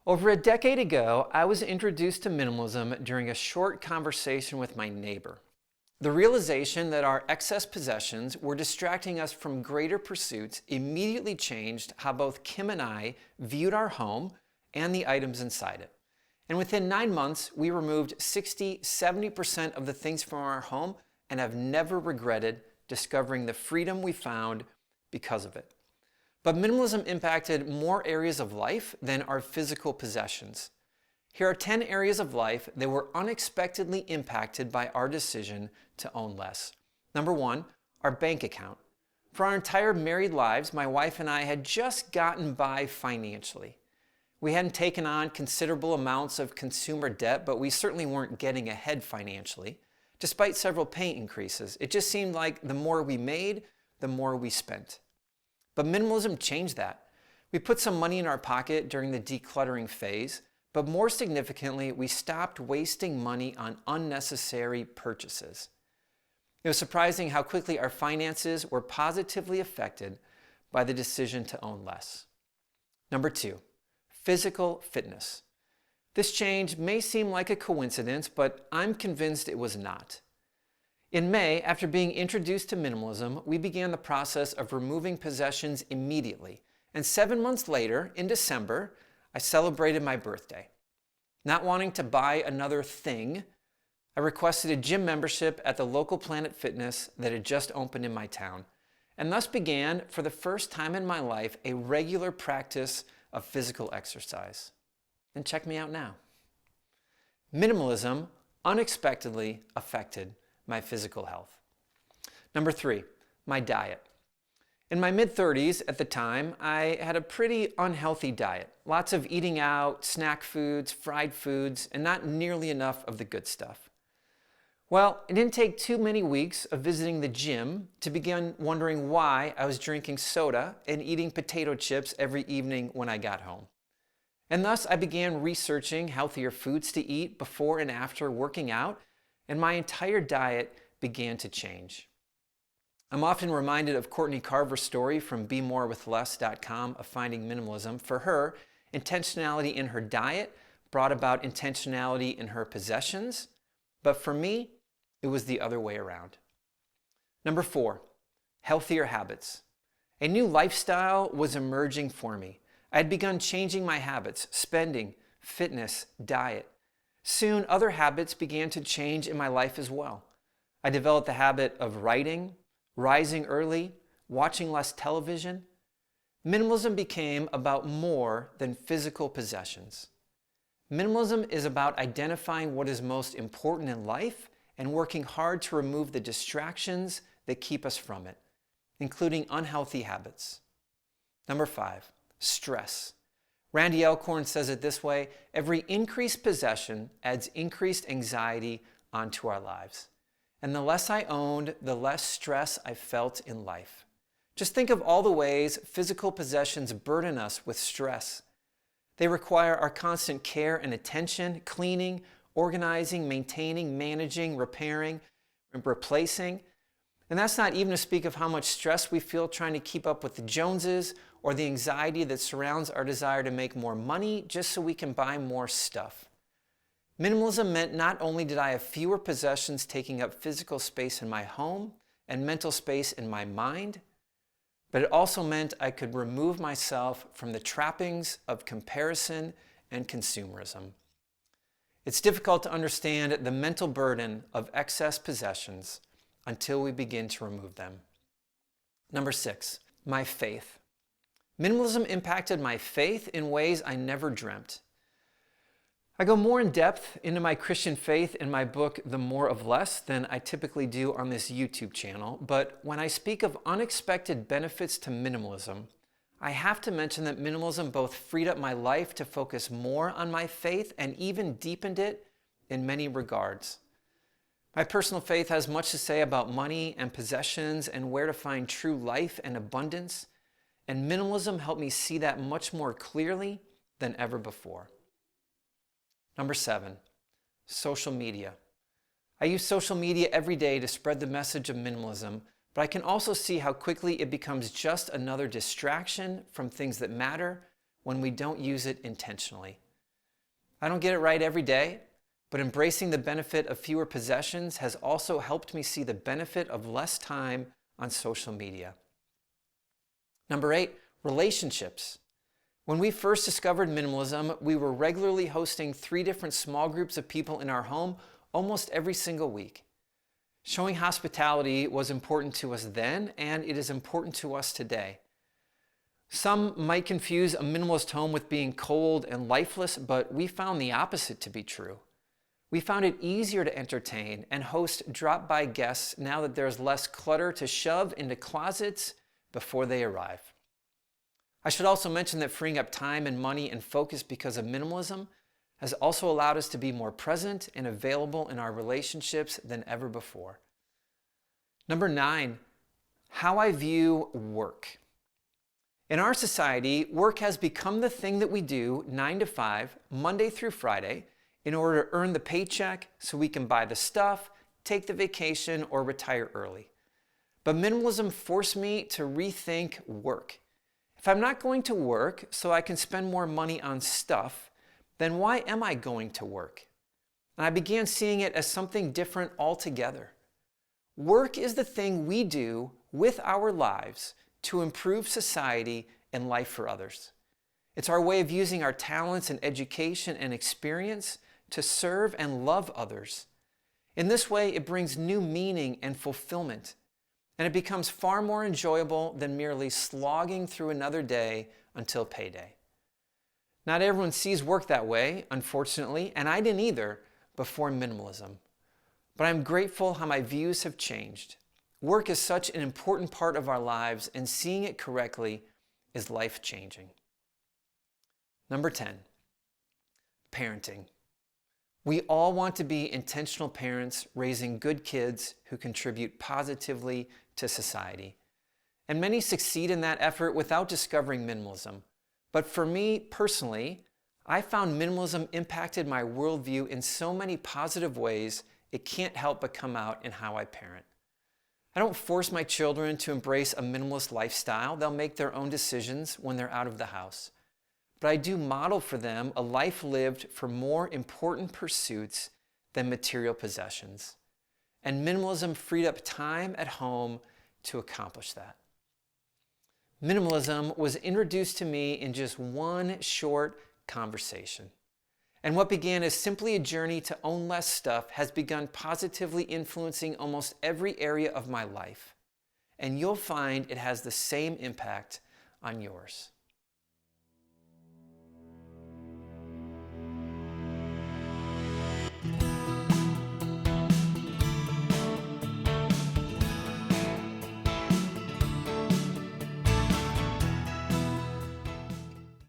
Over a decade ago, I was introduced to minimalism during a short conversation with my neighbor. The realization that our excess possessions were distracting us from greater pursuits immediately changed how both Kim and I viewed our home and the items inside it. And within 9 months, we removed 60–70% of the things from our home and have never regretted discovering the freedom we found because of it. But minimalism impacted more areas of life than our physical possessions. Here are 10 areas of life that were unexpectedly impacted by our decision to own less. Number 1, our bank account. For our entire married lives, my wife and I had just gotten by financially. We hadn't taken on considerable amounts of consumer debt, but we certainly weren't getting ahead financially. Despite several pay increases, it just seemed like the more we made, the more we spent. But minimalism changed that. We put some money in our pocket during the decluttering phase, but more significantly, we stopped wasting money on unnecessary purchases. It was surprising how quickly our finances were positively affected by the decision to own less. Number 2, physical fitness. This change may seem like a coincidence, but I'm convinced it was not. In May, after being introduced to minimalism, we began the process of removing possessions immediately. And 7 months later, in December, I celebrated my birthday. Not wanting to buy another thing, I requested a gym membership at the local Planet Fitness that had just opened in my town, and thus began, for the first time in my life, a regular practice of physical exercise. And check me out now. Minimalism unexpectedly affected my physical health. Number 3, my diet. In my mid-30s at the time, I had a pretty unhealthy diet. Lots of eating out, snack foods, fried foods, and not nearly enough of the good stuff. Well, it didn't take too many weeks of visiting the gym to begin wondering why I was drinking soda and eating potato chips every evening when I got home. And thus I began researching healthier foods to eat before and after working out, and my entire diet began to change. I'm often reminded of Courtney Carver's story from BeMoreWithLess.com of finding minimalism. For her, intentionality in her diet brought about intentionality in her possessions, but for me, it was the other way around. Number 4, healthier habits. A new lifestyle was emerging for me. I had begun changing my habits, spending, fitness, diet. Soon, other habits began to change in my life as well. I developed the habit of writing, rising early, watching less television. Minimalism became about more than physical possessions. Minimalism is about identifying what is most important in life and working hard to remove the distractions that keep us from it, including unhealthy habits. Number 5, stress. Randy Alcorn says it this way: every increased possession adds increased anxiety onto our lives. And the less I owned, the less stress I felt in life. Just think of all the ways physical possessions burden us with stress. They require our constant care and attention, cleaning, organizing, maintaining, managing, repairing, and replacing. And that's not even to speak of how much stress we feel trying to keep up with the Joneses, or the anxiety that surrounds our desire to make more money just so we can buy more stuff. Minimalism meant not only did I have fewer possessions taking up physical space in my home and mental space in my mind, but it also meant I could remove myself from the trappings of comparison and consumerism. It's difficult to understand the mental burden of excess possessions until we begin to remove them. Number 6, my faith. Minimalism impacted my faith in ways I never dreamt. I go more in depth into my Christian faith in my book, The More of Less, than I typically do on this YouTube channel, but when I speak of unexpected benefits to minimalism, I have to mention that minimalism both freed up my life to focus more on my faith and even deepened it in many regards. My personal faith has much to say about money and possessions and where to find true life and abundance, and minimalism helped me see that much more clearly than ever before. Number 7, social media. I use social media every day to spread the message of minimalism, but I can also see how quickly it becomes just another distraction from things that matter when we don't use it intentionally. I don't get it right every day, but embracing the benefit of fewer possessions has also helped me see the benefit of less time on social media. Number 8, relationships. When we first discovered minimalism, we were regularly hosting 3 different small groups of people in our home almost every single week. Showing hospitality was important to us then, and it is important to us today. Some might confuse a minimalist home with being cold and lifeless, but we found the opposite to be true. We found it easier to entertain and host drop-by guests now that there's less clutter to shove into closets before they arrive. I should also mention that freeing up time and money and focus because of minimalism has also allowed us to be more present and available in our relationships than ever before. Number 9, how I view work. In our society, work has become the thing that we do 9 to 5, Monday through Friday, in order to earn the paycheck so we can buy the stuff, take the vacation, or retire early. But minimalism forced me to rethink work. If I'm not going to work so I can spend more money on stuff, then why am I going to work? And I began seeing it as something different altogether. Work is the thing we do with our lives to improve society and life for others. It's our way of using our talents and education and experience to serve and love others. In this way, it brings new meaning and fulfillment, and it becomes far more enjoyable than merely slogging through another day until payday. Not everyone sees work that way, unfortunately, and I didn't either before minimalism. But I'm grateful how my views have changed. Work is such an important part of our lives, and seeing it correctly is life-changing. Number 10, parenting. We all want to be intentional parents raising good kids who contribute positively to society. And many succeed in that effort without discovering minimalism. But for me personally, I found minimalism impacted my worldview in so many positive ways it can't help but come out in how I parent. I don't force my children to embrace a minimalist lifestyle. They'll make their own decisions when they're out of the house. But I do model for them a life lived for more important pursuits than material possessions. And minimalism freed up time at home to accomplish that. Minimalism was introduced to me in just one short conversation. And what began as simply a journey to own less stuff has begun positively influencing almost every area of my life. And you'll find it has the same impact on yours.